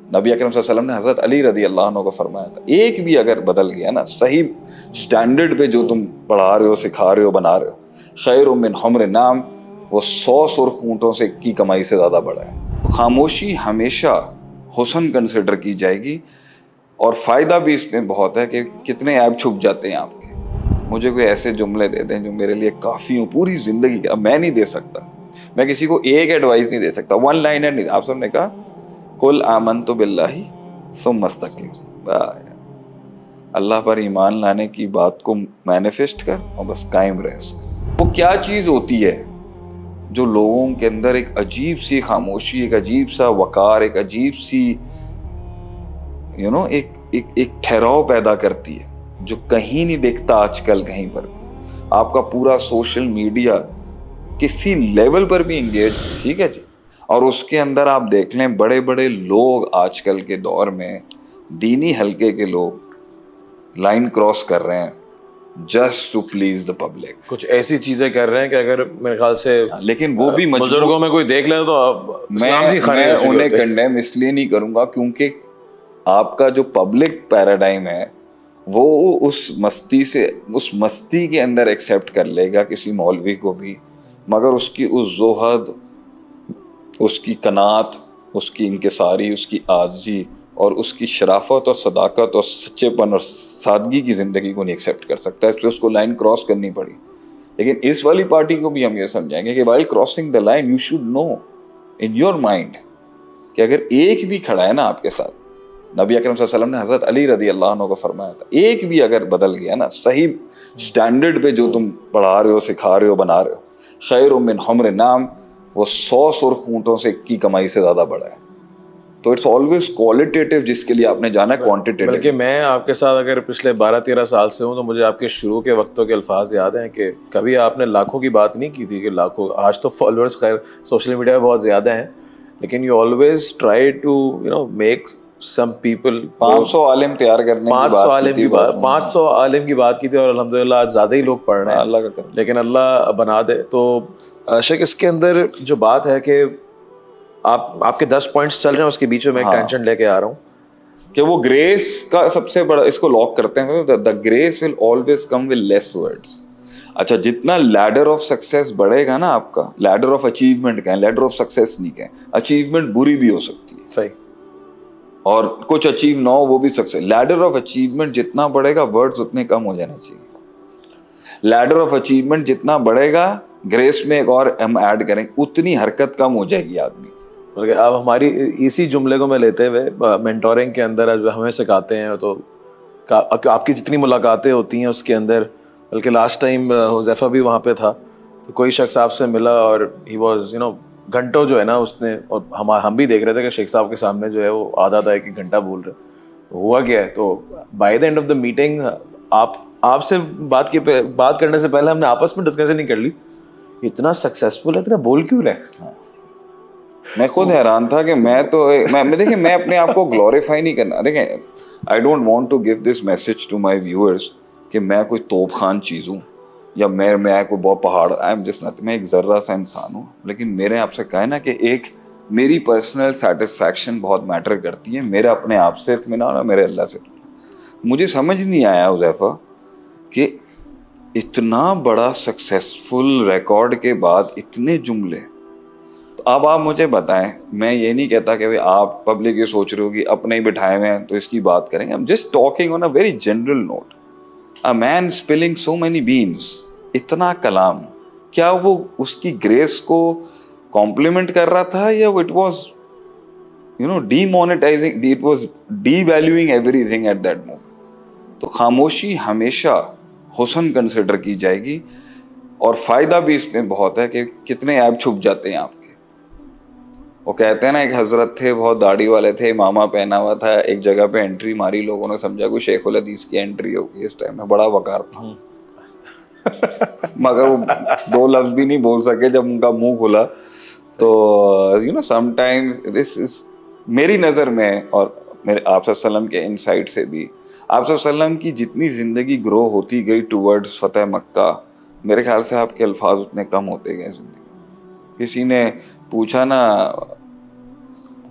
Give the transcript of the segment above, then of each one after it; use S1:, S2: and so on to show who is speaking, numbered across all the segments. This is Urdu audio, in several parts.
S1: نبی اکرم صلی اللہ علیہ وسلم نے حضرت علی رضی اللہ عنہ کو فرمایا تھا ایک بھی اگر بدل گیا نا صحیح سٹینڈرڈ پہ جو تم پڑھا رہے ہو سکھا رہے ہو بنا رہے ہو خیر من حمر نعم وہ 100 سرخ اونٹوں سے کی کمائی سے زیادہ بڑا ہے. خاموشی ہمیشہ حسن کنسیڈر کی جائے گی اور فائدہ بھی اس میں بہت ہے کہ کتنے عیب چھپ جاتے ہیں آپ کے. مجھے کوئی ایسے جملے دے دیں جو میرے لیے کافی ہوں پوری زندگی کے. اب میں نہیں دے سکتا, میں کسی کو ایک ایڈوائز نہیں دے سکتا, ون لائنر نہیں. آپ سب نے کہا قل آمنت باللہ ثم استقم, اللہ پر ایمان لانے کی بات کو مینیفیسٹ کر اور بس قائم رہے اس کو. وہ کیا چیز ہوتی ہے جو لوگوں کے اندر ایک عجیب سی خاموشی, ایک عجیب سا وقار, ایک عجیب سی ایک ٹھہراؤ پیدا کرتی ہے جو کہیں نہیں دیکھتا آج کل کہیں پر. آپ کا پورا سوشل میڈیا کسی لیول پر بھی انگیج, ٹھیک ہے جی, اور اس کے اندر آپ دیکھ لیں بڑے بڑے لوگ آج کل کے دور میں دینی حلقے کے لوگ لائن کراس کر رہے ہیں just to please the public.
S2: کچھ ایسی چیزیں کر رہے ہیں کہ اگر میرے خیال سے
S1: لیکن وہ بھی
S2: بزرگوں میں کوئی دیکھ لے تو
S1: میں انہیں کنڈیم اس لیے نہیں کروں گا کیونکہ آپ کا جو پبلک پیراڈائم ہے وہ اس مستی کے اندر ایکسیپٹ کر لے گا کسی مولوی کو بھی, مگر اس کی اس زہد, اس کی قناعت, اس کی انکساری, اس کی عاجزی اور اس کی شرافت اور صداقت اور سچے پن اور سادگی کی زندگی کو نہیں ایکسیپٹ کر سکتا, اس لیے اس کو لائن کراس کرنی پڑی. لیکن اس والی پارٹی کو بھی ہم یہ سمجھائیں گے کہ while crossing the line you should know in your mind کہ اگر ایک بھی کھڑا ہے نا آپ کے ساتھ, نبی اکرم صلی اللہ علیہ وسلم نے حضرت علی رضی اللہ عنہ کو فرمایا تھا ایک بھی اگر بدل گیا نا صحیح سٹینڈرڈ پہ جو تم پڑھا رہے ہو سکھا رہے ہو بنا رہے ہو خیر من حمر نعم وہ 100 سرخ اونٹوں سے کی کمائی سے زیادہ بڑا ہے. تو اٹس آلویز کوالٹیٹیو جس کے لیے آپ نے جانا ہے کوانٹیٹیو.
S2: بلکہ میں آپ کے ساتھ اگر پچھلے 12-13 سال سے ہوں تو مجھے آپ کے شروع کے وقتوں کے الفاظ یاد ہیں کہ کبھی آپ نے لاکھوں کی بات نہیں کی تھی کہ لاکھوں, آج تو فالوورز خیر سوشل میڈیا پہ بہت زیادہ ہیں, لیکن you always try to make some people
S1: 500 عالم تیار کرنے کی بات
S2: 500 عالم کی بات کی تھی اور الحمدللہ آج زیادہ ہی لوگ پڑھ رہے ہیں,
S1: اللہ کا کرم,
S2: لیکن اللہ بنا دے. تو شیخ اس کے اندر جو بات ہے کہ آپ کے 10 پوائنٹس چل رہے ہیں, اس کے بیچ میں ایک ٹینشن لے کے آ رہا ہوں
S1: کہ وہ گریس کا سب سے بڑا, اس کو لاک کرتے ہیں, the grace will always come with less words. اچھا جتنا لیڈر آف سکسیس بڑھے گا نا آپ کا, لیڈر آف اچیومنٹ کہیں, لیڈر آف سکسیس نہیں کہیں, اچیومنٹ بری بھی ہو سکتی ہے
S2: صحیح,
S1: اور کچھ اچیو نہ ہو وہ بھی سکسیس. لیڈر آف اچیومنٹ جتنا بڑھے گا ورڈز اتنے کم ہو جانے چاہیے. لیڈر آف اچیومنٹ جتنا بڑھے گا, گریس میں ایک اور ہم ایڈ کریں, اتنی حرکت کم ہو جائے گی آدمی.
S2: اب ہماری اسی جملے کو میں لیتے ہوئے مینٹورنگ کے اندر ہمیں سکھاتے ہیں تو آپ کی جتنی ملاقاتیں ہوتی ہیں اس کے اندر, بلکہ لاسٹ ٹائم حذیفہ بھی وہاں پہ تھا تو کوئی شخص آپ سے ملا اور ہی واز گھنٹوں جو ہے نا اس نے, اور ہم بھی دیکھ رہے تھے کہ شیخ صاحب کے سامنے جو ہے وہ آدھا آدھا ایک گھنٹہ بول رہے. تو ہوا کیا ہے, تو by the and of the meeting آپ سے بات کرنے سے پہلے ہم نے آپس میں ڈسکشن نہیں کر لی, اتنا سکسیسفل ہے, اتنا بول کیوں رہے.
S1: میں خود حیران تھا کہ دیکھیں میں اپنے آپ کو گلوریفائی نہیں کرنا. دیکھیں I don't want to give this message to my viewers کہ میں کوئی توپ خان چیز ہوں یا میں کوئی بہت پہاڑ, میں ایک ذرہ سا انسان ہوں. لیکن میرے آپ سے کہا ہے نا کہ ایک میری پرسنل سیٹسفیکشن بہت میٹر کرتی ہے, میرا اپنے آپ سے اطمینان اور میرے اللہ سے. مجھے سمجھ نہیں آیا حذیفہ کہ اتنا بڑا سکسیسفل ریکارڈ کے بعد اتنے جملے. اب آپ مجھے بتائیں, میں یہ نہیں کہتا کہ آپ پبلک یہ سوچ رہے ہو کہ اپنے ہی بٹھائے ہوئے ہیں تو اس کی بات کریں گے. I'm just talking on a very general note. A man spilling so many beans, اتنا کلام, کیا وہ اس کی گریس کو کمپلیمنٹ کر رہا تھا یا it was demonetizing, it was devaluing everything at that moment. تو خاموشی ہمیشہ حسن کنسیڈر کی جائے گی اور فائدہ بھی اس میں بہت ہے کہ کتنے عیب چھپ جاتے ہیں آپ کے. وہ کہتے ہیں نا ایک حضرت تھے, بہت داڑھی والے تھے, امامہ پہنا ہوا تھا, ایک جگہ پہ انٹری ماری, لوگوں نے سمجھا کوئی شیخ الحدیث کی انٹری ہوگی. اس ٹائم میں بڑا وقار تھا مگر وہ 2 لفظ بھی نہیں بول سکے جب ان کا منہ کھلا. تو سم ٹائمز دس از میری نظر میں, اور میرے آپ صلی اللہ علیہ وسلم کے انسائٹ سے بھی, آپ صلی اللہ علیہ وسلم کی جتنی زندگی گرو ہوتی گئی ٹورڈز فتح مکہ, میرے خیال سے آپ کے الفاظ اتنے کم ہوتے گئے زندگی. کسی نے پوچھا نا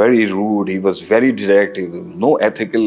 S1: very rude, he was very direct, he was no ethical